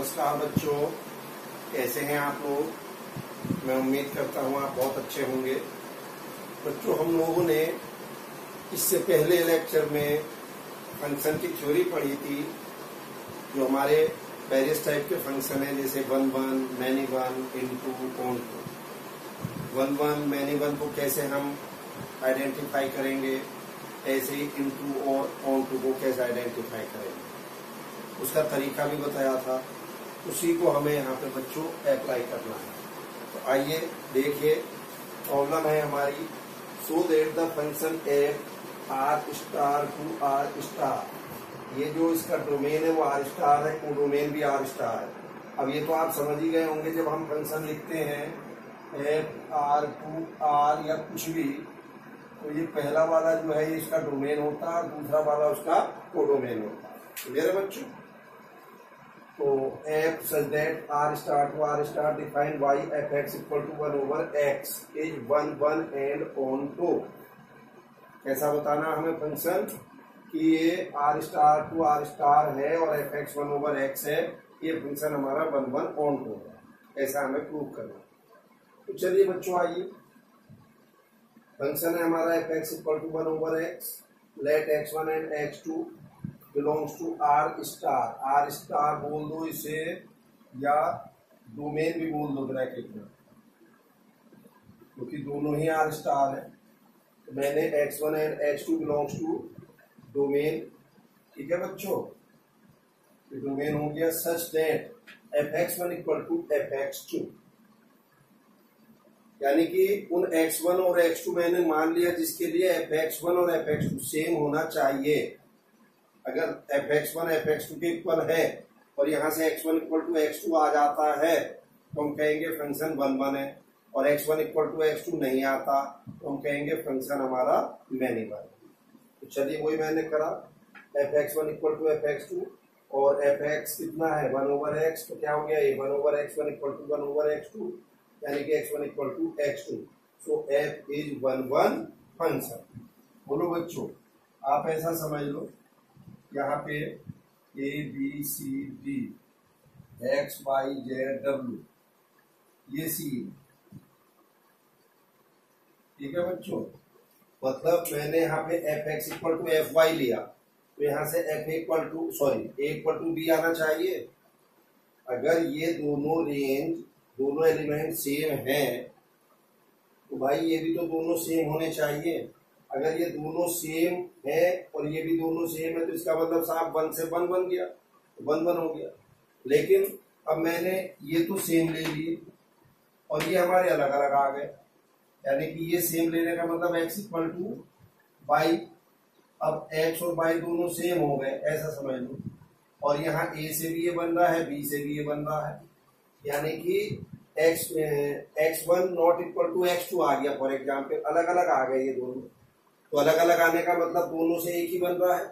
नमस्कार बच्चों, कैसे हैं आप लोग। मैं उम्मीद करता हूं आप बहुत अच्छे होंगे। बच्चों, हम लोगों ने इससे पहले लेक्चर में फंक्शन की थ्योरी पढ़ी थी, जो हमारे वेरियस टाइप के फंक्शन है, जैसे one one, many one, into, onto. One one, many one को कैसे हम आइडेंटिफाई करेंगे, ऐसे ही इनटू और ऑन टू को कैसे आइडेंटिफाई करेंगे, उसका तरीका भी बताया था। उसी को हमें यहाँ पे बच्चों अप्लाई करना है। तो आइए देखिए, प्रॉब्लम है हमारी, so that the function f r star to r star. ये जो इसका डोमेन है वो आर स्टार है, को डोमेन भी आर स्टार है। अब ये तो आप समझ ही गए होंगे, जब हम फंक्शन लिखते हैं एफ आर टू आर या कुछ भी, तो ये पहला वाला जो है ये इसका डोमेन होता है, दूसरा वाला उसका को डोमेन होता है। मेरे बच्चों, तो f such that r star to r star define y f x equal to 1 over x is 1 1 and on to। कैसा बताना हमें फंक्शन कि ये r star to r star है और f x 1 over x है, ये फंक्शन हमारा 1 1 on to है, ऐसा हमें प्रूव करना। तो चलिए बच्चों, आइए, फंक्शन है हमारा f x equal to 1 over x, let x1 and x2 belongs to r star. R star बोल दो इसे, या डोमेन भी बोल दो ब्रैकेट में, क्योंकि दोनों ही आर स्टार है। तो मैंने x1 and x2 belongs to domain, ठीक है बच्चों। तो डोमेन हो गया such that fx1 equal to fx2, यानी कि उन x1 और x2 मैंने मान लिया जिसके लिए fx1 और fx2 सेम होना चाहिए। अगर fx1 fx2 के इक्वल है और यहाँ से x1 इक्वल टू x2 आ जाता है तो हम कहेंगे फंक्शन 1 1 है, और x1 इक्वल टू x2 नहीं आता तो हम कहेंगे फंक्शन हमारा मैनी वन। तो चलिए वही मैंने करा, fx1 इक्वल टू fx2 और fx कितना है 1 over x, तो क्या हो गया ये 1 over x1 equal to 1 over x2, यानी कि x1 equal to x2। So f is 1 1 function. बोलो बच्चों, आप ऐसा समझ लो, यहाँ पे a B C d x y z डब्ल्यू, ये सी, ठीक है बच्चों। मतलब मैंने यहाँ पे f x equal to f y लिया, तो यहाँ से f equal to a equal to b आना चाहिए। अगर ये दोनों रेंज, दोनों एलिमेंट सेम हैं तो भाई ये भी तो दोनों सेम होने चाहिए। अगर ये दोनों सेम है और ये भी दोनों सेम है तो इसका मतलब साहब 1 से 1 बन गया, 1 1 हो गया। लेकिन अब मैंने ये तो सेम ले लिए और ये हमारे अलग अलग आ गए, यानी कि ये सेम लेने का मतलब x इक्वल टू वाई। अब x और y दोनों सेम हो गए, ऐसा समझ लो। और यहाँ a से भी ये बन रहा है, b से भी ये बन रहा है, यानी कि x1 not equal to x2 आ गया। फॉर एग्जाम्पल अलग अलग आ गए ये दोनों, तो अलग अलग आने का मतलब दोनों से एक ही बन रहा है,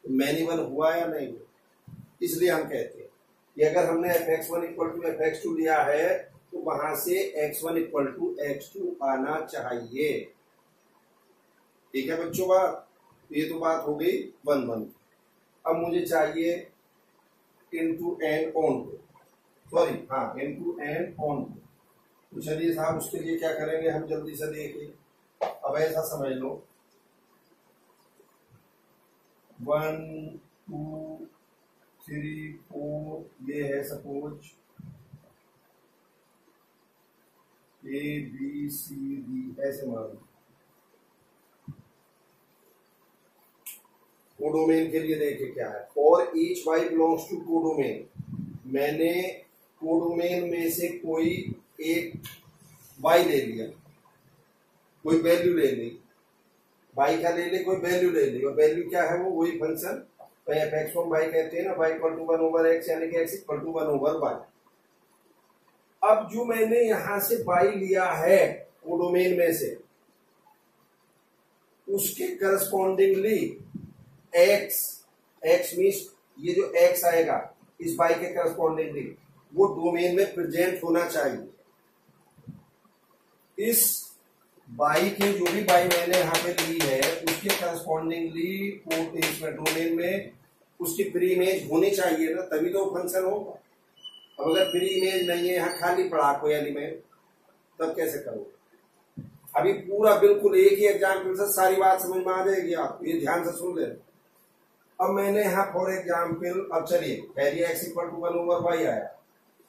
तो मैनी वन हुआ या नहीं हुआ। इसलिए हम कहते हैं कि अगर हमने fx1 इक्वल टू fx2 लिया है तो वहां से x1 इक्वल टू x2 आना चाहिए। ठीक है बच्चों, बात ये तो बात हो गई 1 1। अब मुझे चाहिए into and onto, into and onto. तो चलिए साहब, उसके लिए क्या करेंगे हम जल्दी से देखिए। अब ऐसा समझ लो, 1 2 3 4 ये है suppose A B C D, ऐसे मान लो। कोडोमेन के लिए देखिए क्या है, और each y belongs to codomain. मैंने कोडोमेन में से कोई एक वाई ले लिया, कोई वैल्यू ले ली, वाई क्या ले ली, कोई वैल्यू ले ली, और वैल्यू क्या है वो वही फंक्शन एफ एक्स को वाई कहते हैं ना, y equal to 1 over x, यानी कि x equal to 1 over y। अब जो मैंने यहां से वाई लिया है कोडोमेन में से, उसके करस्पॉन्डिंगली x मीन्स ये जो x आएगा इस वाई के करस्पॉन्डिंगली वो डोमेन में प्रेजेंट होना चाहिए। इस बाई के जो भी बाई मैंने यहाँ पे ली है उसके करस्पॉन्डिंगली डोमेन में उसकी प्री इमेज होनी चाहिए ना, तभी तो फंक्शन होगा। अब अगर फ्री इमेज नहीं है, यहाँ खाली पड़ा कोई एलिमेंट, तब कैसे करोगे? अभी पूरा बिल्कुल एक ही एग्जाम्पल से सारी बात समझ में आ जाएगी आपको, ये ध्यान से सुन ले। अब मैंने यहाँ फॉर एग्जाम्पल, अब चलिए पहले x इक्वल टू 1/y आया।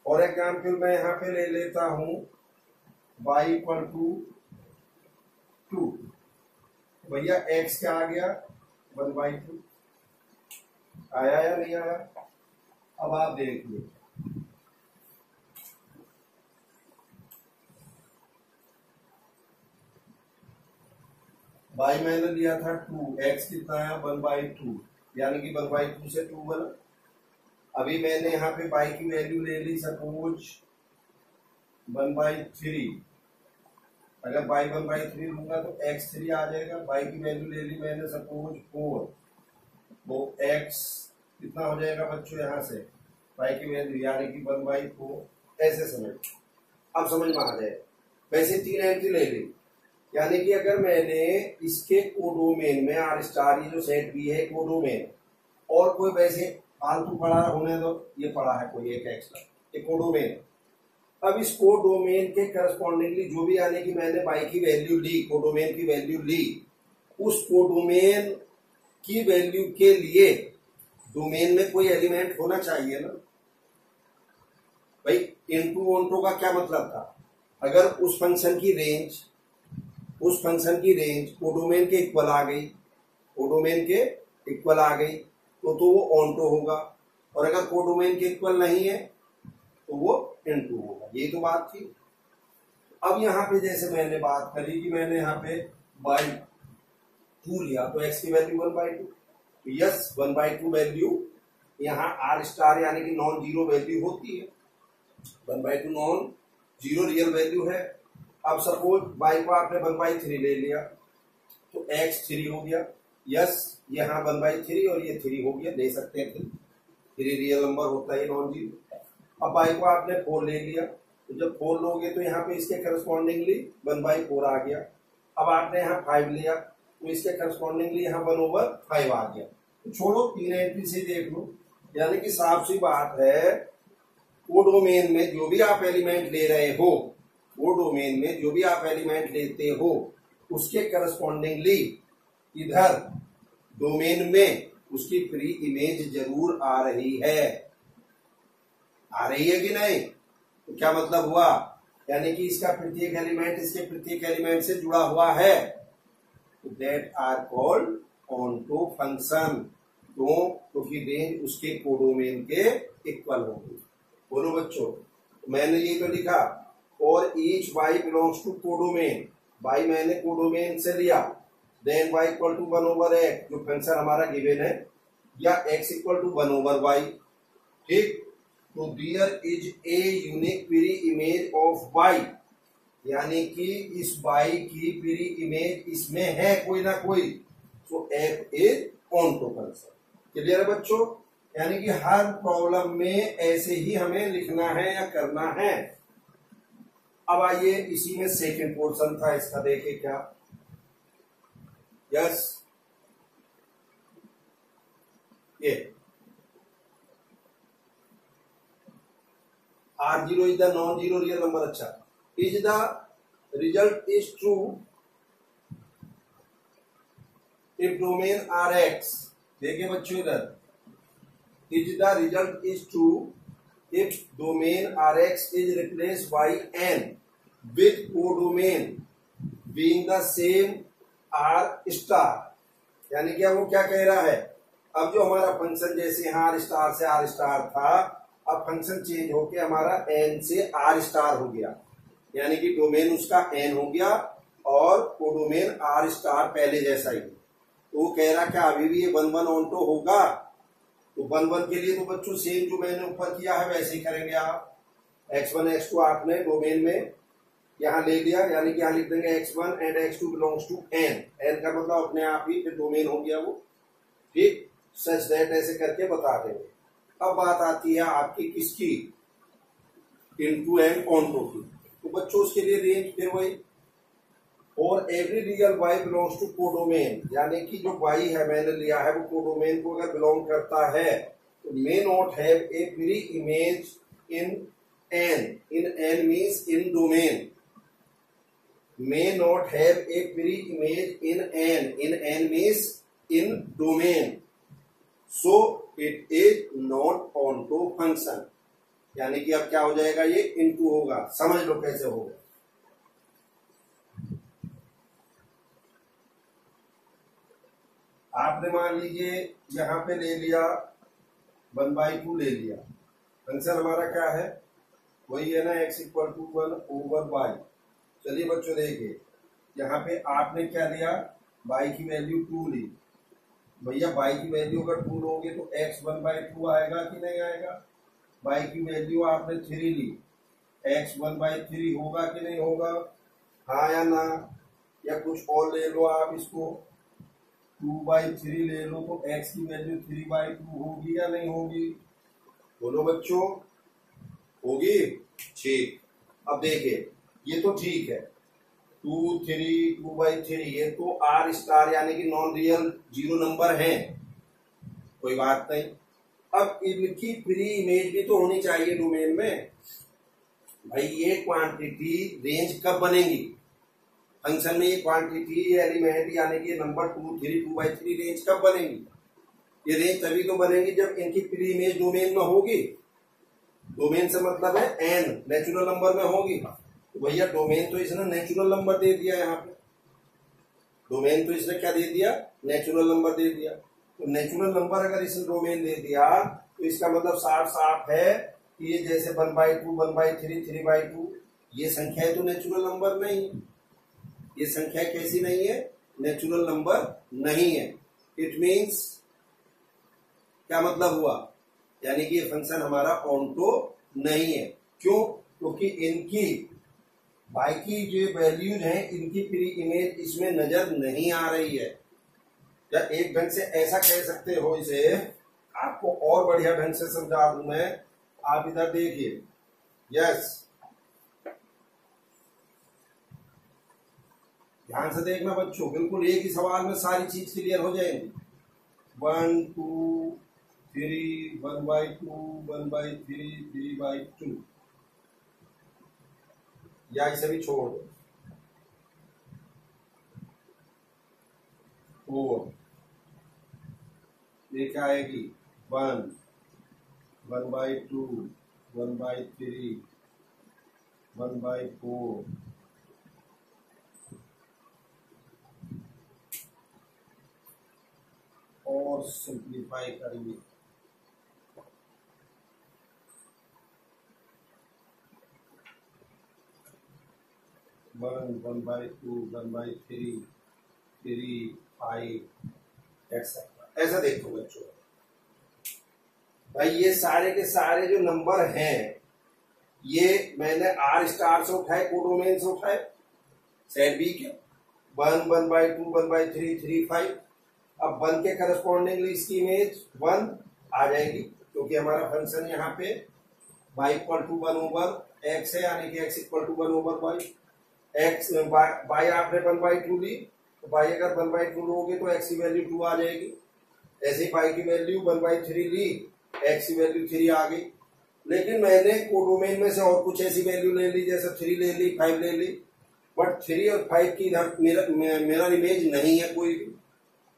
फॉर एग्जाम्पल मैं यहाँ पे ले लेता हूँ y इक्वल टू 2। भैया x क्या आ गया? 1/2 आया या नहीं आया? अब आप देखिए, y मैंने लिया था 2, x कितना आया? 1/2, यानी कि 1/2 से 2 बना। अभी मैंने यहाँ पे y की वैल्यू ले ली सपोज 1/3। अगर y 1/3 लूंगा तो x 3 आ जाएगा। y की वैल्यू ले ली मैंने सपोज 4, वो x कितना हो जाएगा बच्चों यहाँ से? y की वैल्यू यानी कि 1/4। ऐसे समझ, अब समझ में आ जाए। वैसे 3 एंट्री ले ली, यानी कि अगर मैंने इसके कोडोमेन में आर स्टार, ये जो सेट बी है कोडोमेन, और कोई वैसे फालतू पड़ा होने दो, ये पड़ा है कोई एक एक्स्ट्रा, ये कोडोमेन। अब इस कोडोमेन के करस्पॉन्डिंगली जो भी, यानी कि मैंने y की वैल्यू ली, कोडोमेन की वैल्यू ली, उस कोडोमेन की वैल्यू के लिए डोमेन में कोई एलिमेंट होना चाहिए ना भाई। इनटू ऑनटू का क्या मतलब था? अगर उस फंक्शन की रेंज कोडोमेन के इक्वल आ गई, कोडोमेन के इक्वल आ गई तो वो ऑनटो होगा, और अगर कोडोमेन के इक्वल नहीं है तो वो इनटू होगा। ये तो बात थी। अब यहाँ पे जैसे मैंने बात करी कि मैंने यहाँ पे y2 लिया तो x की वैल्यू 1/2। यस, 1/2 वैल्यू यहाँ आर स्टार यानी कि नॉन जीरो वैल्यू होती है। 1/2 नॉन जीरो रियल वैल्यू है। अब सपोज y को आपने 1/3 ले लिया तो x 3 हो गया। यस, यहाँ 1/3 और ये 3 हो गया, ले सकते हैं 3 रियल नंबर होता है, नॉन जीरो। अब y को आपने 4 ले लिया, तो जब 4 लोगे तो यहाँ पे इसके करस्पॉन्डिंगली 1/4 आ गया। अब आपने यहाँ 5 लिया तो इसके करस्पॉन्डिंगली यहाँ 1/5 आ गया। तो छोड़ो, 3 एंट्री से देख लो, यानी कि साफ सी बात है, कोडोमेन में जो भी आप एलिमेंट ले रहे हो, कोडोमेन में जो भी आप एलिमेंट लेते हो, उसके करस्पॉन्डिंगली इधर डोमेन में उसकी प्री इमेज जरूर आ रही है। आ रही है कि नहीं? तो क्या मतलब हुआ? यानी कि इसका प्रत्येक एलिमेंट इसके प्रत्येक एलिमेंट से जुड़ा हुआ है, तो that are called onto function. क्यों? क्योंकि रेंज उसके कोडोमेन के इक्वल होगी। बोलो बच्चों, मैंने ये तो लिखा, और each y belongs to codomain, y मैंने कोडोमेन से लिया, then y equal to 1/x जो फंक्शन हमारा गिवन है, या x इक्वल टू 1/y। ठीक, तो there is a unique preimage of y, यानी कि इस y की प्री इमेज इसमें है कोई ना कोई, तो f is onto function. Clear है बच्चों? यानी कि हर प्रॉब्लम में ऐसे ही हमें लिखना है या करना है। अब आइए, इसी में सेकंड पोर्शन था इसका, देखिए क्या। यस, ये R0 is the non zero real number. अच्छा, is the result is true if domain Rx। देखिए बच्चों, इधर is the result is true if domain Rx is replaced by n with codomain being the same R star। यानी कि वो क्या कह रहा है, अब जो हमारा फंक्शन जैसे यहाँ R स्टार से R स्टार था, अब फंक्शन चेंज होके हमारा n से R स्टार हो गया, यानी कि डोमेन उसका n हो गया और कोडोमेन R स्टार पहले जैसा ही। तो वो कह रहा क्या अभी भी ये 1/1 ऑनटो होगा? तो 1/1 के लिए तो बच्चों सेम जो मैंने ऊपर किया है वैसे ही करेंगे आप। x1 x2 आपने डोमेन में यहाँ ले लिया, यानी कि यहाँ लिख देंगे x1 and x2 belongs to n। n का मतलब अपने आप ही फिर डोमेन हो गया वो। ठीक, सच दैट ऐसे करके बता देंगे। अब बात आती है आपकी किसकी? इनटू एंड ऑनटू की। तो बच्चों उसके लिए रेंज फिर वही, और every real y belongs to codomain, यानी कि जो y है मैंने लिया है वो कोडोमेन को अगर बिलोंग करता है तो may not have a pre image in n means in domain, may not have a pre-image in n means in domain, so it is not onto function। यानी कि अब क्या हो जाएगा, ये इनटू होगा। समझ लो कैसे होगा। आपने मान लीजिए यहां पे ले लिया 1/2 ले लिया, फंक्शन हमारा क्या है, वही है ना x इक्वल टू 1/y। चलिए बच्चों देखिए, यहाँ पे आपने क्या लिया, y की वैल्यू 2 ली। भैया y की वैल्यू अगर 2 लोगे तो x 1/2 आएगा कि नहीं आएगा। y की वैल्यू आपने 3 ली, x 1/3 होगा कि नहीं होगा, हाँ या ना। या कुछ और ले लो आप, इसको 2/3 ले लो तो x की वैल्यू 3/2 होगी या नहीं होगी। बोलो बच्चों, होगी। ठीक, अब देखिए ये तो ठीक है, 2, 3, 2/3 ये तो आर स्टार यानी कि नॉन रियल जीरो नंबर है, कोई बात नहीं। अब इनकी प्री इमेज भी तो होनी चाहिए डोमेन में। भाई ये क्वांटिटी रेंज कब बनेगी, फंक्शन में ये क्वांटिटी एलिमेंट यानी कि नंबर 2, 3, 2/3 रेंज कब बनेगी। ये रेंज तभी तो बनेगी जब इनकी प्री इमेज डोमेन में होगी। डोमेन से मतलब है एन नेचुरल नंबर में होगी। तो भैया डोमेन तो इसने नेचुरल नंबर दे दिया, यहाँ पे डोमेन तो इसने क्या दे दिया, नेचुरल नंबर दे दिया। तो नेचुरल नंबर अगर इसने डोमेन दे दिया तो इसका मतलब साफ साफ है कि ये जैसे 1/2, 1/3, 3/2 ये संख्या तो नेचुरल नंबर नहीं, ये संख्या कैसी नहीं है, नेचुरल नंबर नहीं है। इट मीन्स क्या मतलब हुआ, यानी कि ये फंक्शन हमारा ऑन्टो नहीं है। क्यों, क्योंकि इनकी बाकी जो वैल्यूज हैं इनकी प्री इमेज इसमें नजर नहीं आ रही है। या एक ढंग से ऐसा कह सकते हो इसे, आपको और बढ़िया ढंग से समझा दूं मैं, आप इधर देखिए। यस, ध्यान से देखना बच्चों, बिल्कुल एक ही सवाल में सारी चीज क्लियर हो जाएगी। 1, 2, 3, 1/2, 1/3, 3/2, या इसे भी छोड़ दो। 4 ये क्या आएगी, 1, 1/2, 1/3, 1/4, और सिंप्लीफाई करेंगे। One, 1/2, 1/3, 3, 5 etcetera. ऐसा देखो बच्चों, भाई ये सारे के सारे जो नंबर हैं ये मैंने आर स्टार से उठाए, कोडोमेन से उठाए, सेट बी के 1, 1/2, 1/3, 3, 5। अब 1 के करस्पॉन्डिंगली इसकी इमेज 1 आ जाएगी, क्योंकि हमारा फंक्शन यहाँ पे y इक्वल टू 1/x है, यानी कि x equal to 1/y। x y आपने 1/2 ली, तो y अगर 1/2 लोगे तो x की वैल्यू 2 आ जाएगी। ऐसे y की वैल्यू 1/3 ली, x की वैल्यू 3 आ गई। लेकिन मैंने कोडोमेन में से और कुछ ऐसी वैल्यू ले ली, जैसे 3 ले ली, 5 ले ली, बट 3 और 5 की इधर मेरा इमेज नहीं है कोई भी।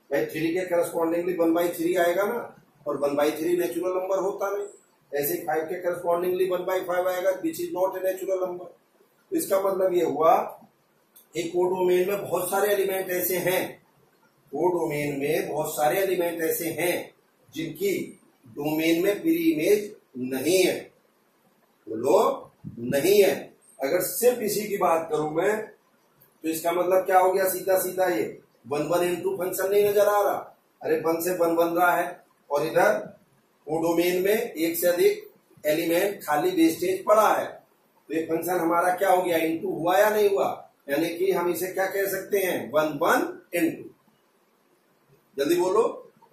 भाई 3 के करस्पॉन्डिंगली 1/3 आएगा ना, और 1/3 नेचुरल नंबर होता नहीं। ऐसे 5 के करस्पॉन्डिंगली 1/5 आएगा, which is not a natural number. तो इसका मतलब ये हुआ एक कोडोमेन में बहुत सारे एलिमेंट ऐसे हैं, कोडोमेन में बहुत सारे एलिमेंट ऐसे हैं जिनकी डोमेन में प्री इमेज नहीं है। बोलो नहीं है। अगर सिर्फ इसी की बात करूं मैं, तो इसका मतलब क्या हो गया, सीधा सीधा ये 1 इंटू फंक्शन नहीं नजर आ रहा। अरे 1 से 1 बन रहा है, और इधर कोडोमेन में एक से अधिक एलिमेंट खाली वेस्टेज पड़ा है। तो ये फंक्शन हमारा क्या हो गया, इंटू हुआ या नहीं हुआ। यानी कि हम इसे क्या कह सकते हैं, 1 इंटू। जल्दी बोलो,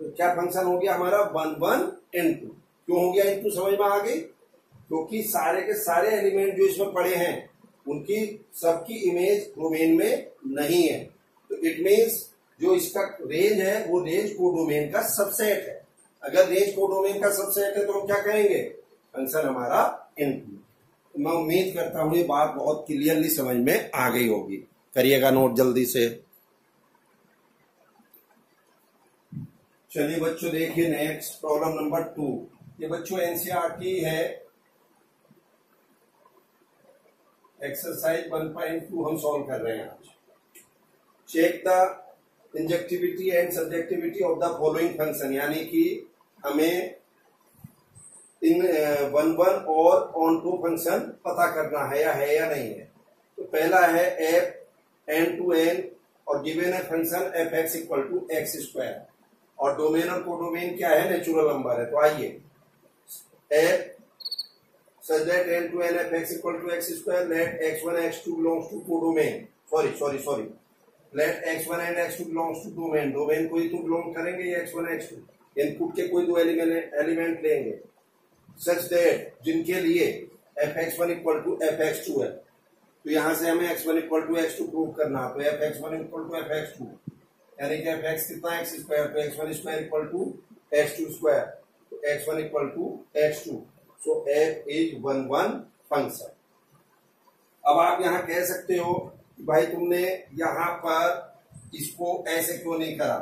तो क्या फंक्शन हो गया हमारा, 1 इंटू। क्यों हो गया इंटू, समझ में आ गई। क्योंकि सारे के सारे एलिमेंट जो इसमें पड़े हैं उनकी सबकी इमेज डोमेन में नहीं है। तो इट मीन्स जो इसका रेंज है वो रेंज कोडोमेन का सबसेट है। अगर रेंज कोडोमेन का सबसेट है तो हम क्या कहेंगे, फंक्शन हमारा इनटू। मैं उम्मीद करता हूं ये बात बहुत क्लियरली समझ में आ गई होगी। करिएगा नोट जल्दी से। चलिए बच्चों देखिए नेक्स्ट प्रॉब्लम नंबर 2। ये बच्चों एनसीईआरटी है, एक्सरसाइज 1.2 हम सॉल्व कर रहे हैं आज। Check the injectivity and subjectivity of the following function, यानी कि हमें इन 1 और ऑन टू फंक्शन पता करना है या नहीं है। तो पहला है एफ एन टू एन और गिवन है function f x equal to x square, और डोमेन और कोडोमेन क्या है, नेचुरल नंबर है। तो आइए f such that n to n f x equal to x square, let x1 x2 belongs to codomain, sorry let x1 and x2 belongs to domain, domain कोई तो belong करेंगे ये x1 x2, input के कोई दो element लेंगे such that जिनके लिए fx1 equal to fx2 है। तो यहां से हमें x1 equal to x2 prove करना है। तो fx1 equal to fx2 यानी कि fx कितना x स्क्वायर, तो x1 square equal to x2 square, तो x1 equal to x2। So f is 1 function. अब आप यहां कह सकते हो कि भाई तुमने यहां पर इसको ऐसे क्यों नहीं करा।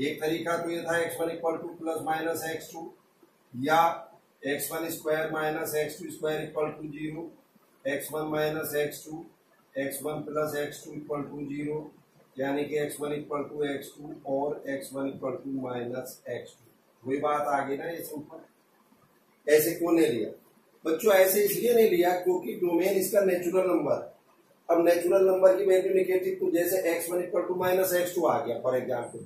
एक तरीका तो ये था x1 equal two plus minus x2, या x1 square minus x2 square equal to 0, x1 minus x2, x1 plus x2 equal to 0, यानी कि x1 इक्वल टू x2 और x1 equal to minus x2। वही बात आ गई ना। ये सिंपल ऐसे क्यों नहीं लिया बच्चों, ऐसे इसलिए नहीं लिया क्योंकि डोमेन इसका नेचुरल नंबर। अब नेचुरल नंबर की वैल्यू निगेटिव, तो जैसे x1 equal to minus x2 आ गया फॉर एग्जाम्पल,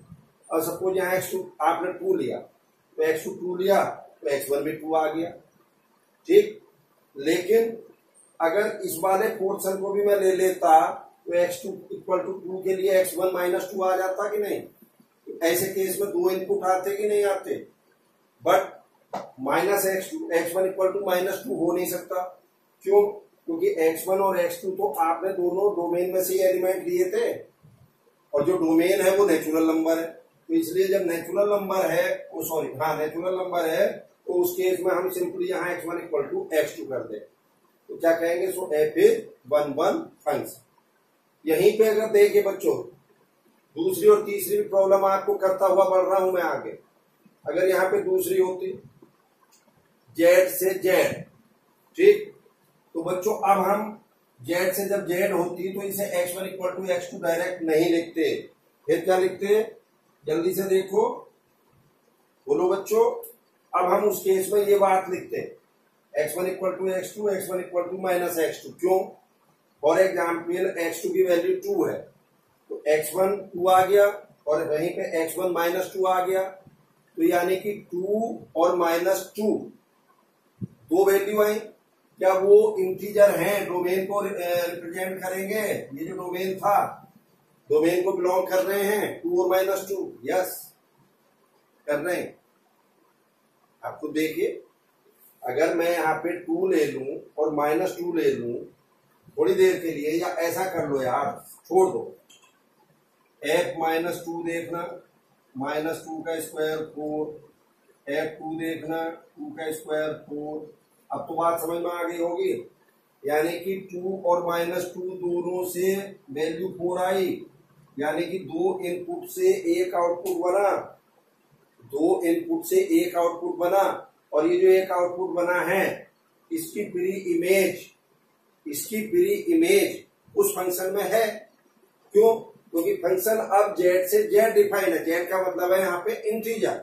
और सपोज यहाँ x2 आपने 2 लिया, तो x2 2 लिया तो x1 भी 2 आ गया, ठीक। लेकिन अगर इस वाले पोर्शन को भी मैं ले लेता तो x2 इक्वल टू 2 के लिए x1 माइनस 2 आ जाता कि नहीं। ऐसे केस में दो इनपुट आते कि नहीं आते, but minus x1 equal to minus 2 हो नहीं सकता। क्यों? क्योंकि x1 और x2 तो आपने दोनों डोमेन में से एलिमेंट लिए थे, और जो डोमेन है वो नेचुरल नंबर है। तो इसलिए जब नेचुरल नंबर है, नेचुरल नंबर है, तो उस केस में हम सिंपली यहाँ x1 इक्वल टू x2 कर दे, तो क्या कहेंगे, सो f इज 1 फंक्शन। यहीं पे अगर देखिए बच्चों, दूसरी और तीसरी भी प्रॉब्लम आपको करता हुआ बढ़ रहा हूं मैं आगे। अगर यहाँ पे दूसरी होती z से z, ठीक, तो बच्चों अब हम z से जब z होती तो इसे x1 equal to x2 direct नहीं लिखते, फिर क्या लिखते, जल्दी से देखो, बोलो बच्चों। अब हम उस केस में ये बात लिखते x1 equal to x2, x1 equal to minus x2। क्यों? फॉर एग्जाम्पल x2 की वैल्यू 2 है, तो x1 2 आ गया और वहीं पे x1 माइनस 2 आ गया, तो यानी कि 2 और माइनस 2 दो वैल्यू आई। क्या वो इंटीजर हैं, डोमेन को रिप्रेजेंट करेंगे। ये जो डोमेन था, डोमेन को बिलोंग कर रहे हैं 2 और माइनस 2, यस कर रहे हैं। आपको देखिए, अगर मैं यहाँ पे 2 ले लूं और माइनस 2 ले लूं थोड़ी देर के लिए, या ऐसा कर लो यार, छोड़ दो, f माइनस 2 देखना, माइनस 2 का स्क्वायर 4, f2 देखना 2 का स्क्वायर 4। अब तो बात समझ में आ गई होगी, यानी कि 2 और माइनस 2 दोनों से वैल्यू 4 आई, यानी कि 2 इनपुट से एक आउटपुट बना, 2 इनपुट से एक आउटपुट बना, और ये जो एक आउटपुट बना है इसकी प्री इमेज उस फंक्शन में है। क्यों? क्योंकि फंक्शन अब z से z डिफाइन है, z का मतलब है यहाँ पे इंटीजर।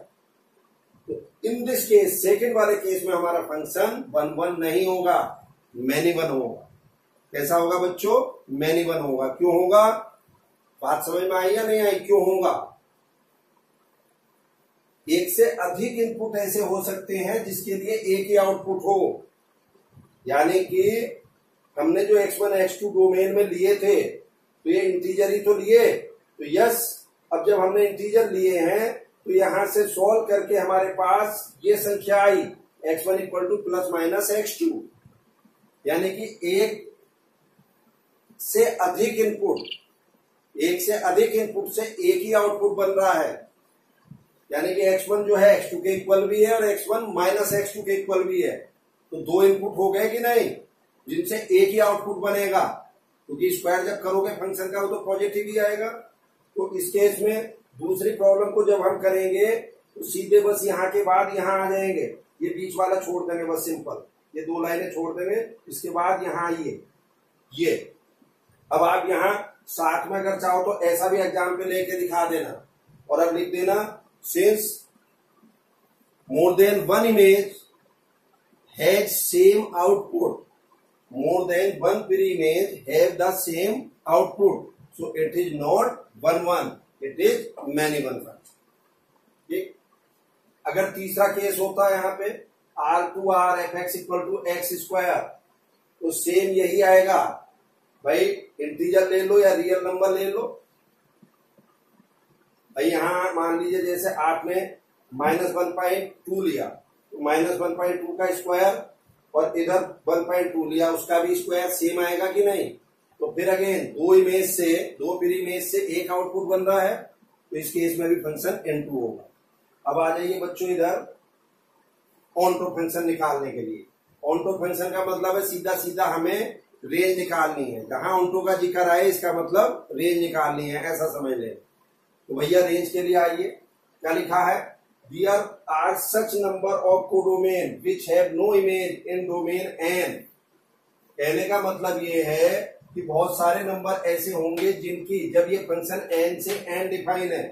तो इन दिस केस, सेकंड वाले केस में हमारा फंक्शन 1 नहीं होगा, मैनी 1 होगा। कैसा होगा बच्चों? मैनी 1 होगा। क्यों होगा? बात समझ में आई या नहीं आई? क्यों होगा? एक से अधिक इनपुट ऐसे हो सकते हैं जिसके लिए एक ही आउटपुट हो, यानी कि हमने जो x1 x2 डोमेन में लिए थे तो ये इंटीजर ही तो लिए, तो यस, अब जब हमने इंटीजर लिए हैं तो यहां से सॉल्व करके हमारे पास ये संख्या आई x1 equal two plus minus x2, यानी कि एक से अधिक इनपुट से एक ही आउटपुट बन रहा है, यानी कि x1 जो है x2 के इक्वल भी है और x1 माइनस x2 के इक्वल भी है। तो 2 इनपुट हो गए कि नहीं, जिनसे एक ही आउटपुट बनेगा, क्योंकि स्क्वायर जब करोगे फंक्शन का वो तो पॉजिटिव ही आएगा। तो इस केस में दूसरी प्रॉब्लम को जब हम करेंगे तो सीधे बस यहाँ के बाद यहाँ आ जाएंगे, ये बीच वाला छोड़ देंगे, बस सिंपल ये 2 लाइनें छोड़ देंगे, इसके बाद यहाँ ये। अब आप यहाँ साथ में अगर चाहो तो ऐसा भी एग्जाम्पल लेके दिखा देना, और अब लिख देना since more than one image has same output, more than one pre image have the same output, so it is not 1 1, it is many one function. ठीक, अगर तीसरा केस होता है यहाँ पे R2R fx equal to x square, तो same यही आएगा भाई, इंटीजर ले लो या रियल नंबर ले लो भाई। यहां मान लीजिए जैसे आपने -1.2 लिया, तो -1.2 का स्क्वायर और इधर 1.2 लिया, उसका भी स्क्वायर सेम आएगा कि नहीं। तो फिर अगेन दो प्री इमेज से एक आउटपुट बन रहा है, तो इस केस में भी फंक्शन N2 होगा। अब आ जाइए बच्चों इधर ऑनटो फंक्शन निकालने के लिए। ऑनटो फंक्शन का मतलब है सीधा सीधा हमें रेंज निकालनी है, जहां ऑनटो का जिक्र आए इसका मतलब रेंज निकालनी है, ऐसा समझ लें। तो भैया रेंज के लिए आइए, क्या लिखा है, There are such number of codomain which have no image in domain n। कहने का मतलब ये है कि बहुत सारे नंबर ऐसे होंगे जिनकी, जब ये फंक्शन n से n डिफाइन है,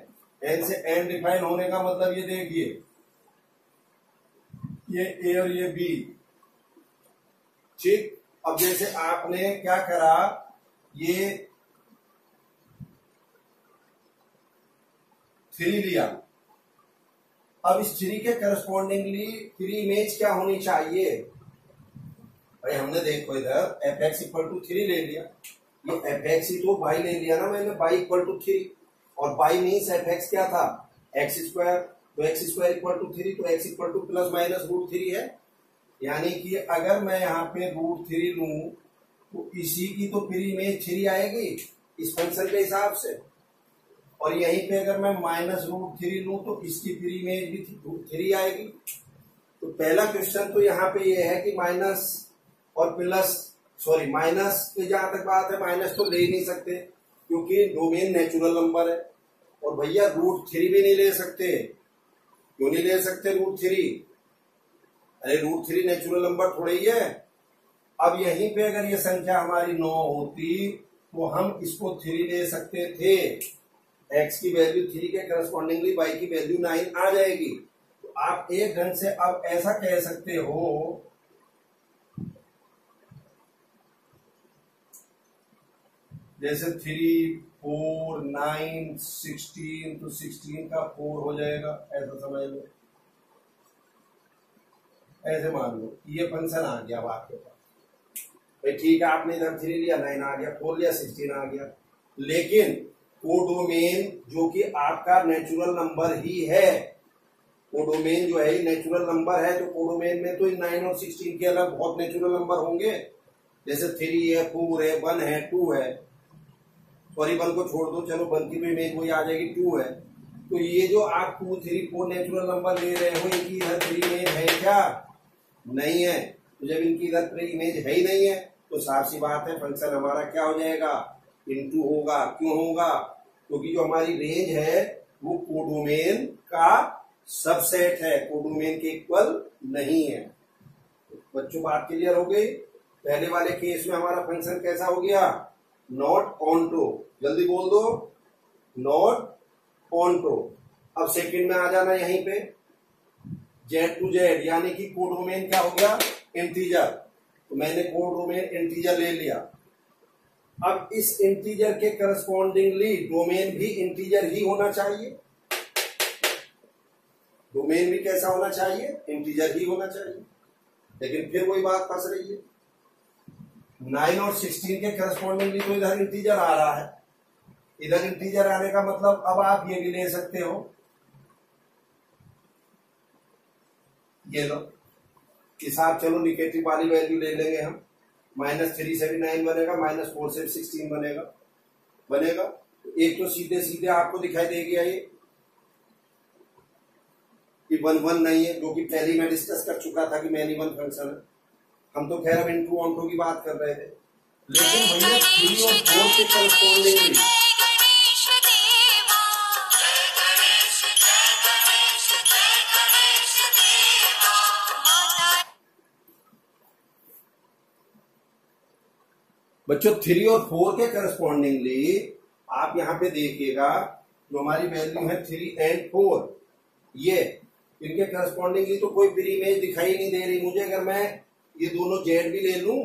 n से n डिफाइन होने का मतलब ये देखिए, ये a और ये b। ठीक, अब जैसे आपने क्या करा, ये 3 लिया, अब इस 3 के करस्पॉन्डिंगली प्री इमेज क्या होनी चाहिए भाई। हमने देखो इधर fx इक्वल टू 3 ले लिया, ये fx ही तो y ले लिया ना मैंने, y इक्वल टू 3, और y मीन्स fx क्या था, x स्क्वायर, तो x स्क्वायर इक्वल टू 3, तो x equal two plus minus √3 है। यानी कि अगर मैं यहाँ पे √3 लूं तो इसी की तो प्री इमेज 3 आएगी इस फंक्शन के हिसाब से, और यहीं पे अगर मैं -√3 लूं तो इसकी प्री इमेज भी 3 आएगी। तो पहला क्वेश्चन तो यहाँ पे ये है कि माइनस और प्लस, सॉरी माइनस पे जहां तक बात है, माइनस तो ले ही नहीं सकते क्योंकि डोमेन नेचुरल नंबर है, और भैया √3 भी नहीं ले सकते। क्यों नहीं ले सकते √3? अरे √3 नेचुरल नंबर थोड़ा ही है। अब यहीं पे अगर ये संख्या हमारी 9 होती तो हम इसको 3 ले सकते थे, x की वैल्यू 3 के करस्पॉन्डिंगली y की वैल्यू 9 आ जाएगी। तो आप एक ढंग से अब ऐसा कह सकते हो, जैसे 3, 4, 9, 16, तो 16 का 4 हो जाएगा, ऐसा समझ लो। ऐसे मान लो ये फंक्शन आ गया अब आपके पास भाई, ठीक है, आपने इधर 3 लिया, 9 आ गया, 4 लिया, 16 आ गया। लेकिन कोडोमेन जो कि आपका नेचुरल नंबर ही है, कोडोमेन जो है नेचुरल नंबर है, तो कोडोमेन में तो 9 और 16 के अलग बहुत नेचुरल नंबर होंगे, जैसे 3 है, 4 है, 1 है, 2 है। सॉरी 1 को छोड़ दो, चलो 1 की भी इमेज वही आ जाएगी, 2 है। तो ये जो आप 2, 3, 4 नेचुरल नंबर ले रहे हो, इनकी इधर प्री इमेज है क्या? नहीं है। तो जब इनकी इधर प्री इमेज है ही नहीं है तो साफ सी बात है फंक्शन हमारा क्या हो जाएगा, इनटू होगा। क्यों होगा? क्योंकि जो हमारी रेंज है वो कोडोमेन का सबसेट है, कोडोमेन के इक्वल नहीं है। बच्चों बात क्लियर हो गई? पहले वाले केस में हमारा फंक्शन कैसा हो गया, नॉट ऑनटो। जल्दी बोल दो, नॉट ऑनटो। अब सेकंड में आ जाना यहीं पे, Z to Z, यानी कि कोडोमेन क्या हो गया, इंटीजर। तो मैंने कोडोमेन इंटीजर ले लिया। अब इस इंटीजर के करस्पॉन्डिंगली डोमेन भी इंटीजर ही होना चाहिए। डोमेन भी कैसा होना चाहिए, इंटीजर ही होना चाहिए। लेकिन फिर वही बात फंस रही है, 9 और 16 के करस्पॉन्डिंगली तो इधर इंटीजर आ रहा है। इधर इंटीजर आने का मतलब अब आप ये भी ले सकते हो, ये लो हिसाब, चलो निगेटिव वाली वैल्यू ले लेंगे हम। -3 से भी 9 बनेगा, -4 से भी 16 बनेगा। तो एक तो सीधे सीधे आपको दिखाई देगी ये कि 1 1 नहीं है, जो कि पहले मैं डिस्कस कर चुका था कि मैनी वन फंक्शन है। हम तो खैर अब इनटू ऑनटू की बात कर रहे थे, लेकिन भैया 3 और 4 के करस्पॉन्डिंगली बच्चों 3 और 4 के करस्पॉन्डिंगली आप यहाँ पे देखिएगा जो हमारी वैल्यू है 3 एंड 4, ये इनके करस्पॉन्डिंगली तो कोई भी इमेज दिखाई नहीं दे रही मुझे। अगर मैं ये दोनों जेड भी ले लूं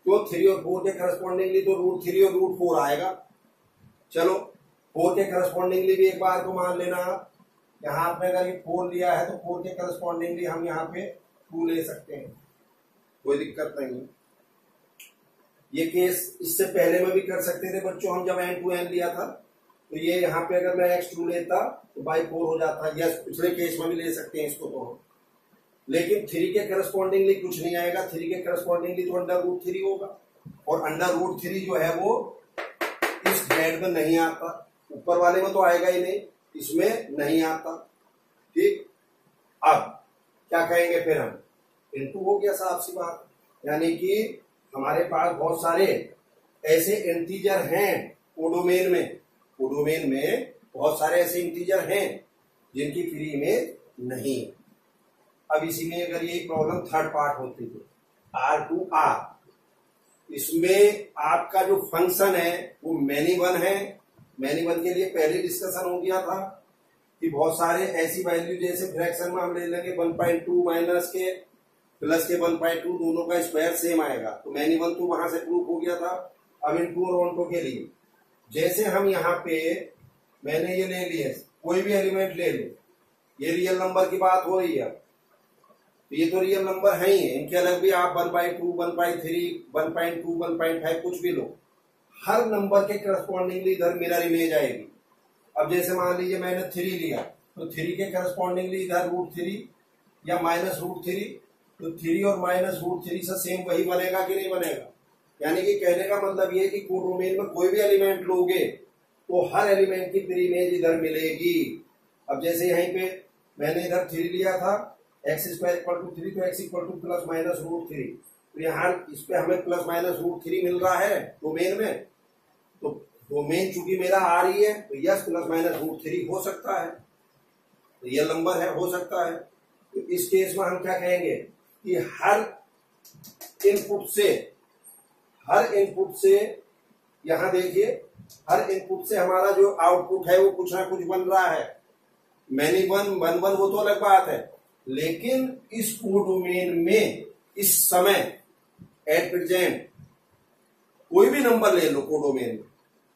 तो 3 और 4 के करस्पॉन्डिंगली तो √3 और √4 आएगा। चलो 4 के करस्पॉन्डिंगली भी एक बार को मान लेना, यहाँ आपने अगर ये 4 लिया है तो 4 के करस्पॉन्डिंगली हम यहाँ पे 2 ले सकते हैं, कोई दिक्कत नहीं। ये केस इससे पहले में भी कर सकते थे बच्चों, हम जब n2n लिया था तो ये यहाँ पे अगर मैं x2 लेता तो बाई 4 हो जाता। यस, पिछले केस में भी ले सकते हैं इसको तो, लेकिन 3 के करस्पॉन्डिंगली कुछ नहीं आएगा। 3 के करस्पॉन्डिंगली तो √3 होगा, और √3 जो है वो इस जेड में नहीं आता, ऊपर वाले में तो आएगा ही नहीं, इसमें नहीं आता। ठीक, अब क्या कहेंगे फिर हम, इनटू हो गया साफ सी बात, यानी कि हमारे पास बहुत सारे ऐसे इंटीजर हैं कोडोमेन में, कोडोमेन में बहुत सारे ऐसे इंटीजर हैं जिनकी फ्री इमेज नहीं। अब इसी में अगर ये प्रॉब्लम थर्ड पार्ट होती है R2R, इसमें आपका जो फंक्शन है वो मैनी वन है। मैनी वन के लिए पहले डिस्कशन हो गया था कि बहुत सारे ऐसी वैल्यू जैसे फ्रैक्शन में हम ले लेंगे 1.2 माइनस के प्लस के 1.2 दोनों का स्क्वायर सेम आएगा, तो मैनी वन तो वहां से प्रूफ हो गया था। अब इनटू और ऑनटू के लिए जैसे हम यहाँ पे मैंने ये ले लिया, कोई भी एलिमेंट ले लो, ये रियल नंबर की बात हो रही है, तो ये तो रियल नंबर है ही है, इनके अलग भी आप 1/2 1/3 1.2 1.5 कुछ भी लो, हर नंबर के करस्पॉन्डिंगली इधर मिरर इमेज आएगी। अब जैसे मान लीजिए मैंने 3 लिया तो 3 के करस्पॉन्डिंगली इधर √3 या -√3, तो 3 और -√3 से सेम वही बनेगा कि नहीं बनेगा। यानी कि कहने का मतलब ये कि कोडोमेन में कोई भी एलिमेंट लोगे तो हर एलिमेंट की फ्री इमेज इधर मिलेगी। अब जैसे यहीं पे मैंने इधर 3 लिया था, x² = 3, तो x = ±√3, तो यहाँ इस पे हमें ±√3 मिल रहा है डोमेन में, तो डोमेन चूंकि मेरा आ रही है तो यस ±√3 हो सकता है, रियल नंबर है, हो सकता है। तो इस केस में हम क्या कहेंगे कि हर इनपुट से यहां देखिए, हर इनपुट से हमारा जो आउटपुट है वो कुछ ना कुछ बन रहा है। मैनी वन वो तो अलग बात है, लेकिन इस कोडोमेन में इस समय एट प्रेजेंट कोई भी नंबर ले लो कोडोमेन में,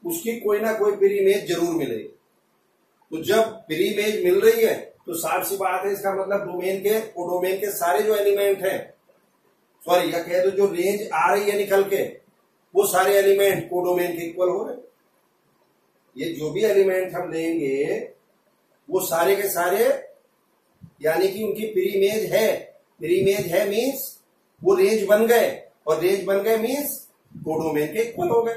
उसकी कोई ना कोई फ्री इमेज जरूर मिलेगी। तो जब फ्री इमेज मिल रही है तो साफ सी बात है, इसका मतलब कोडोमेन के सारे जो एलिमेंट हैं, सॉरी या कह दो जो रेंज आ रही है निकल के, वो सारे एलिमेंट कोडोमेन के इक्वल हो रहे। ये जो भी एलिमेंट हम लेंगे वो सारे के सारे यानी कि उनकी फ्री इमेज है। फ्री इमेज है मीन्स वो रेंज बन गए, और रेंज बन गए मीन्स कोडोमेन के इक्वल हो गए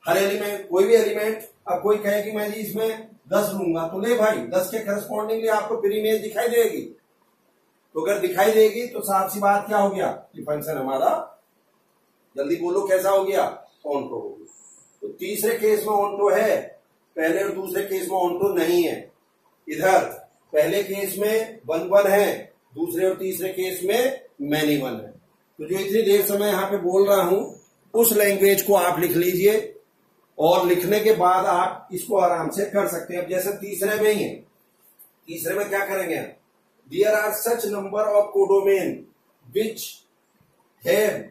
हर एलिमेंट। कोई भी एलिमेंट, अब कोई कहे कि मैं जी इसमें 10 लूंगा, तो ले भाई 10 के करस्पॉन्डिंगली आपको फ्री इमेज दिखाई देगी। तो अगर दिखाई देगी तो साफ सी बात क्या हो गया कि फंक्शन हमारा, जल्दी बोलो कैसा हो गया, ऑनटो हो गया। तो तीसरे केस में ऑनटो है, पहले और दूसरे केस में ऑनटो नहीं है। इधर पहले केस में 1 है, दूसरे और तीसरे केस में मैनी वन है। तो जो इतनी देर से मैं यहाँ पे बोल रहा हूं उस लैंग्वेज को आप लिख लीजिए, और लिखने के बाद आप इसको आराम से कर सकते हैं। अब जैसे तीसरे में ही है, तीसरे में क्या करेंगे, there are such number of codomain which have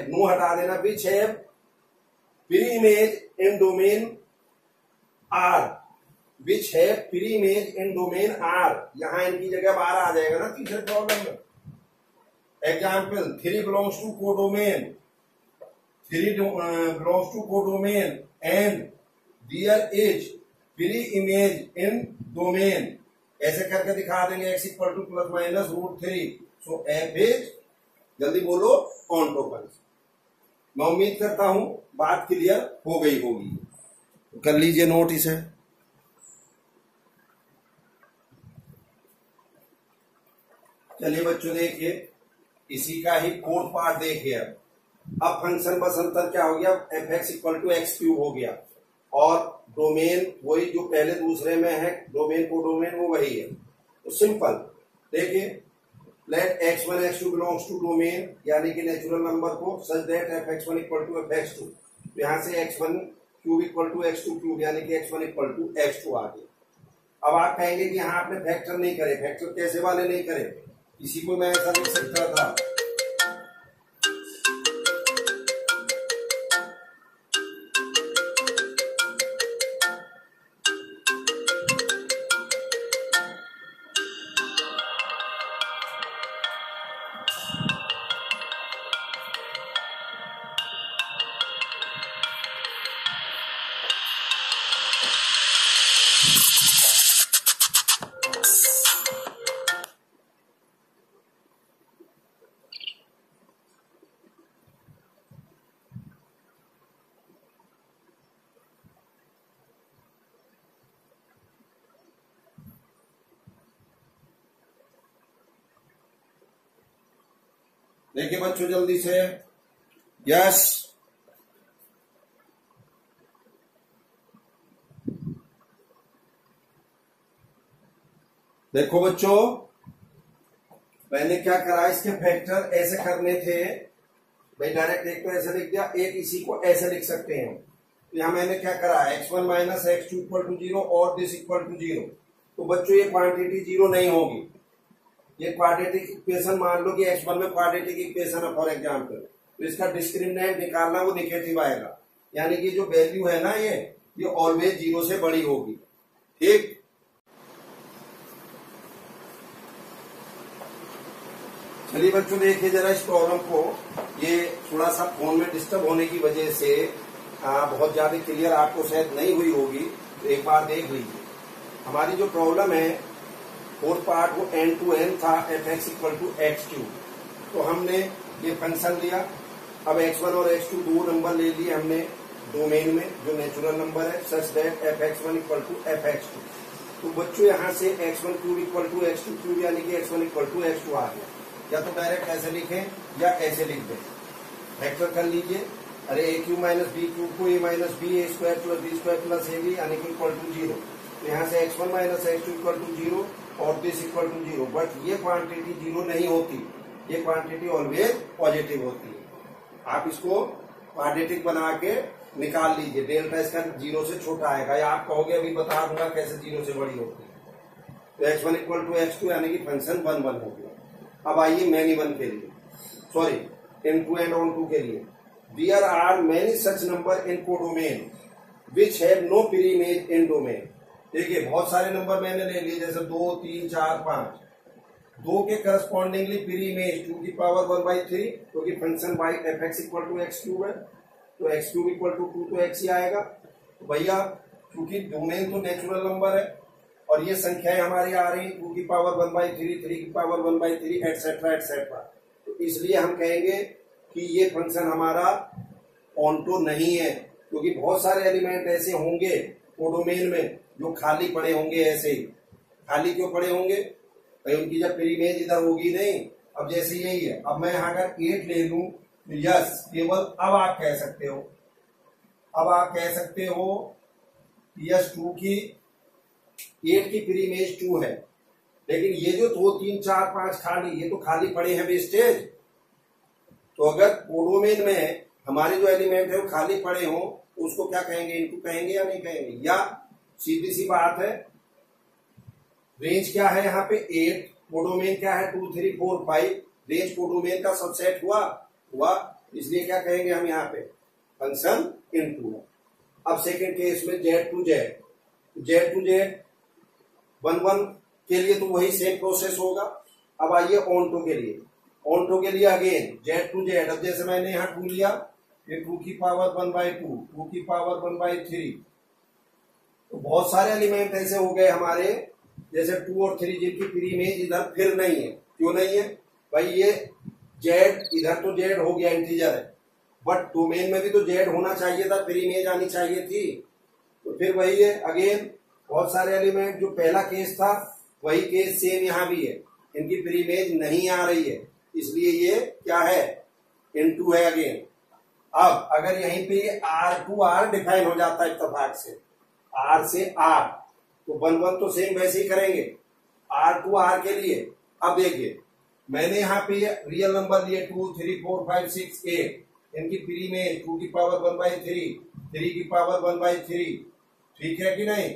no हटा देना, which have free image in domain R, which have free image in domain R. यहां इनकी जगह बाहर आ जाएगा ना तीसरे प्रॉब्लम में। Example 3 belongs to codomain, 3 belongs to codomain and there is free image in domain, ऐसे करके दिखा देंगे x = ±√3, so f is, जल्दी बोलो, ऑनटो फंक्शन। मैं उम्मीद करता हूं बात क्लियर हो गई होगी, तो कर लीजिए नोट इसे। चलिए बच्चों देखिए, इसी का ही फोर्थ पार्ट देखिए। अब फंक्शन बस अंतर क्या हो गया, f x equal to x cube हो गया और डोमेन वही जो पहले दूसरे में है, डोमेन को डोमेन वो वही है। तो सिंपल देखिए, late x1 x2 belongs to domain यानी कि नेचुरल नंबर को such that f(x1) equal to f(x2)। यहां से x1 cube equal to x2 cube यानी कि x1 इक्वल टू x2 आ गया। अब आप कहेंगे कि यहाँ आपने फैक्टर नहीं करे, फैक्टर कैसे वाले नहीं करे, इसी को मैं ऐसा लिख सकता था, देखिए बच्चों जल्दी से, यस देखो बच्चों, मैंने क्या करा, इसके फैक्टर ऐसे करने थे भाई, डायरेक्ट एक तो ऐसे लिख दिया, एक इसी को ऐसे लिख सकते हैं। तो यहां मैंने क्या करा, x1 minus x2 equal to 0 और दिस इक्वल टू 0। तो बच्चों ये क्वांटिटी 0 नहीं होगी, ये क्वाड्रेटिक इक्वेशन मान लो कि x1 में क्वाड्रेटिक इक्वेशन है फॉर एग्जाम्पल, तो इसका डिस्क्रिमिनेंट निकालना वो निगेटिव आएगा, यानी कि जो वैल्यू है ना ये ऑलवेज 0 से बड़ी होगी। ठीक, चलिए बच्चों देखिए जरा इस प्रॉब्लम को, ये थोड़ा सा फोन में डिस्टर्ब होने की वजह से बहुत ज्यादा क्लियर आपको शायद नहीं हुई होगी, तो एक बार देख लीजिए। हमारी जो प्रॉब्लम है फोर्थ पार्ट वो n टू n था, f x equal to x cube. तो हमने ये फंक्शन लिया, अब x1 और x2 दो नंबर ले लिए हमने डोमेन में जो नेचुरल नंबर है, such that f(x1) equal to f(x2)। तो बच्चों यहाँ से x1 cube equal to x2 cube यानी कि x1 इक्वल टू x2 आ गया। या तो डायरेक्ट ऐसे लिखें या ऐसे लिख दें, फैक्टर कर लीजिए। अरे a cube minus b cube को a minus b a square plus b square plus a b यानी कि इक्वल टू 0। तो यहाँ से x1 minus x2 equal to 0 और दिस इक्वल टू 0। बट ये क्वांटिटी 0 नहीं होती, ये क्वांटिटी ऑलवेज पॉजिटिव होती है। आप इसको क्वाड्रेटिक बना के निकाल लीजिए, डेल्टा इसका 0 से छोटा आएगा, या आप कहोगे अभी बता दूंगा कैसे 0 से बड़ी होती है। तो x1 इक्वल टू x2 यानी कि फंक्शन 1 1 हो गया। अब आइए मैनी वन के लिए, सॉरी n2 and on2 के लिए। There are many such number in codomain which have no pre-image in domain। देखिए बहुत सारे नंबर मैंने ले लिए, जैसे 2 3 4 5। 2 के करस्पॉन्डिंगली प्री इमेज 2 की पावर 1/3, क्योंकि function by f x equal to x cube है, तो एक्स क्यूब इक्वल टू 2 तो एक्स ही आएगा। तो भैया क्योंकि डोमेन तो नेचुरल नंबर है और ये संख्याएं हमारी आ रही 2 की पावर 1/3, 3 की पावर 1/3 एटसेट्रा एटसेट्रा, तो इसलिए हम कहेंगे कि ये फंक्शन हमारा ऑनटो नहीं है, क्योंकि बहुत सारे एलिमेंट ऐसे होंगे कोडोमेन में जो खाली पड़े होंगे। ऐसे ही खाली क्यों पड़े होंगे भाई, उनकी जब प्री इमेज इधर होगी नहीं। अब जैसे यही है, अब मैं यहाँ अगर 8 ले लूं तो यस केवल अब आप कह सकते हो, अब आप कह सकते हो यस 2 की 8 की प्री इमेज 2 है, लेकिन ये जो 2 3 4 5 खाली, ये तो खाली पड़े हैं वेस्टेज। तो अगर कोडोमेन में हमारे जो एलिमेंट है वो खाली पड़े हो तो उसको क्या कहेंगे, इनटू कहेंगे या नहीं कहेंगे। या सीधी सी बात है, रेंज क्या है यहाँ पे 8, कोडोमेन क्या है 2 3 4 5, रेंज कोडोमेन का सबसेट हुआ, इसलिए क्या कहेंगे हम यहाँ पे फंक्शन इनटू है। अब सेकेंड केस में जेड टू जेड 1 1 के लिए तो वही सेम प्रोसेस होगा। अब आइए ऑनटो के लिए अगेन जेड टू जेड। अब जैसे मैंने यहाँ 2 लिया, ये 2 की पावर 1/2, 2 की पावर 1/3, तो बहुत सारे एलिमेंट ऐसे हो गए हमारे जैसे 2 और 3 जिनकी प्री इमेज इधर फिर नहीं है। क्यों नहीं है भाई, ये जेड इधर तो जेड हो गया इंटीजर है, बट डोमेन में भी तो जेड होना चाहिए था, प्री इमेज आनी चाहिए थी। तो फिर वही है अगेन, बहुत सारे एलिमेंट जो पहला केस था वही केस सेम यहाँ भी है, इनकी प्री इमेज नहीं आ रही है। इसलिए ये क्या है, इनटू है अगेन। अब अगर यहीं पे R टू R डिफाइन हो जाता है इत्तेफाक से, R से R, तो 1 1 तो सेम वैसे ही करेंगे R टू R के लिए। अब देखिए मैंने यहाँ पे रियल नंबर लिए 2 3 4 5 6 8, इनकी फ्री में 2 की पावर 1/3, 3 की पावर 1/3, ठीक है कि नहीं।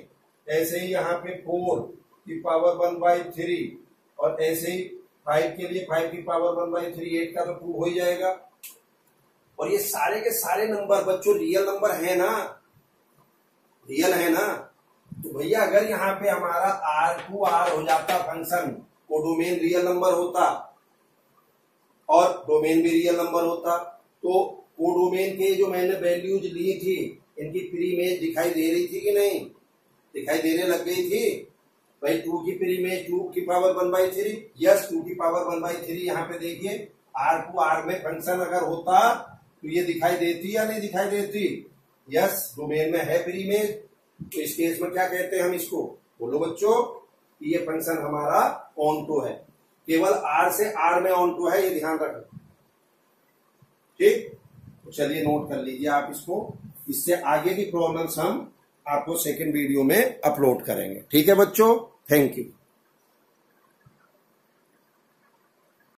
ऐसे ही यहाँ पे 4 की पावर 1/3 और ऐसे ही 5 के लिए 5 की पावर 1/3, 8 का तो 2 हो ही जाएगा। और ये सारे के सारे नंबर बच्चों रियल नंबर है ना, रियल है ना। तो भैया अगर यहाँ पे हमारा R टू R हो जाता फंक्शन, कोडोमेन रियल नंबर होता और डोमेन भी रियल नंबर होता, तो कोडोमेन के जो मैंने वैल्यूज ली थी इनकी प्री इमेज दिखाई दे रही थी कि नहीं, दिखाई देने लग गई थी भाई। 2 की प्री इमेज 2 की पावर 1/3, यस 2 की पावर 1/3। यहाँ पे देखिए R टू R में फंक्शन अगर होता तो ये दिखाई देती या नहीं दिखाई देती, यस डोमेन में है प्री इमेज। तो इस केस में क्या कहते हैं हम इसको, बोलो बच्चों, ये फंक्शन हमारा ऑन टू है, केवल R से R में ऑन टू है, ये ध्यान रखना, ठीक। तो चलिए नोट कर लीजिए आप इसको, इससे आगे की प्रॉब्लम्स हम आपको सेकंड वीडियो में अपलोड करेंगे, ठीक है बच्चों। Thank you.